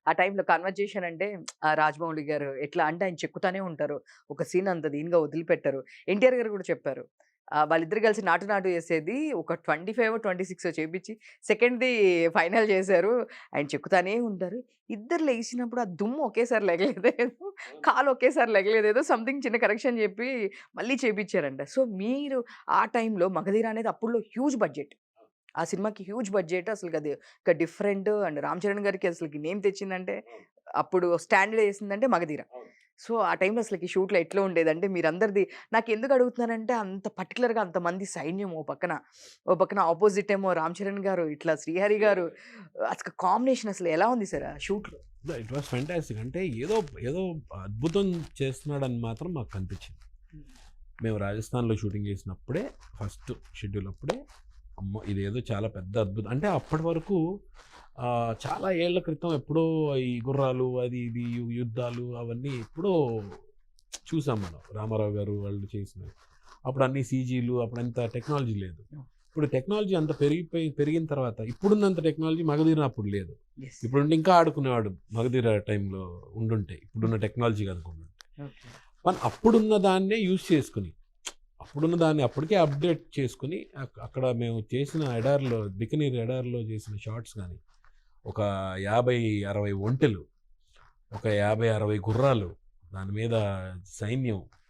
ఆ టైంలో కన్వర్జేషన్ అంటే రాజమౌళి గారు ఎట్లా అంటే ఆయన చెక్కుతానే ఉంటారు. ఒక సీన్ అంత దీనిగా వదిలిపెట్టరు. ఎన్టీఆర్ గారు కూడా చెప్పారు. వాళ్ళిద్దరు కలిసి 'నాటు నాటు' చేసేది ఒక 25 26 చేపించి సెకండ్‌ది ఫైనల్ చేశారు. ఆయన చెక్కుతానే ఉంటారు. ఇద్దరు లెగిసినప్పుడు ఆ దుమ్ము ఒకేసారి లెగలేదేమో, కాలు ఒకేసారి లెగలేదేదో సంథింగ్ చిన్న కరెక్షన్ చెప్పి మళ్ళీ చేపిచ్చారంట. సో, మీరు ఆ టైంలో 'మగధీర' అనేది అప్పట్లో హ్యూజ్ బడ్జెట్. ఆ సినిమాకి హ్యూజ్ బడ్జెట్ అసలకది ఒక డిఫరెంట్ అండ్ 'రామ్ చరణ్' గారికి అసలకి నేమ్ తెచ్చిందంటే, అప్పుడు స్టాండర్డ్ ఏసిందంటే 'మగధీర.' సో, ఆ టైంలో అసలకి షూట్‌లో ఎట్లా ఉండేదంటే మీరందరిది నాకెందుకు అడుగుతున్నానంటే అంత పర్టిక్యులర్‌గా అంతమంది సైన్యం ఓ పక్కన అపోజిట్ ఏమో 'రామ్ చరణ్' గారు, ఇట్లా 'శ్రీహరి' గారు అసలు కాంబినేషన్ అసలు ఎలా ఉంది సార్ ఆ షూట్‌లో? It was fantastic. అంటే ఏదో ఏదో అద్భుతం చేస్తున్నాడని మాత్రం మాకు కనిపించింది. మేము రాజస్థాన్‌లో షూటింగ్ చేసినప్పుడే ఫస్ట్ షెడ్యూల్ అప్పుడే అమ్మో! ఇదేదో చాలా పెద్ద అద్భుతం. అంటే అప్పటి వరకు చాలా ఏళ్ల క్రితం ఎప్పుడో ఈ గుర్రాలు అది ఇది యుద్ధాలు అవన్నీ ఎప్పుడో చూసాం మనం. రామారావు గారు వాళ్ళు చేసినవి. అప్పుడు అన్ని సీజీలు అప్పుడంత టెక్నాలజీ లేదు. ఇప్పుడు టెక్నాలజీ అంత పెరిగిన తర్వాత ఇప్పుడున్నంత టెక్నాలజీ మగధీర అప్పుడు లేదు. యెస్. ఇప్పుడుంటే ఇంకా ఆడుకునేవాడు మగధీర టైంలో ఉండుంటే. ఇప్పుడున్న టెక్నాలజీ కనుకుండుంటే. ఓకే. మనం అప్పుడున్న దాన్నే యూజ్ చేసుకొని, అప్పుడున్న దాన్ని అప్పటికే అప్‌డేట్ చేసుకొని అక్కడ మేము చేసిన ఎడారిలో బికనీర్ ఎడారిలో చేసిన షాట్స్ గాని, ఒక 50, 60 ఒంటెలు, ఒక 50, 60 గుర్రాలు, దాని మీద సైన్యం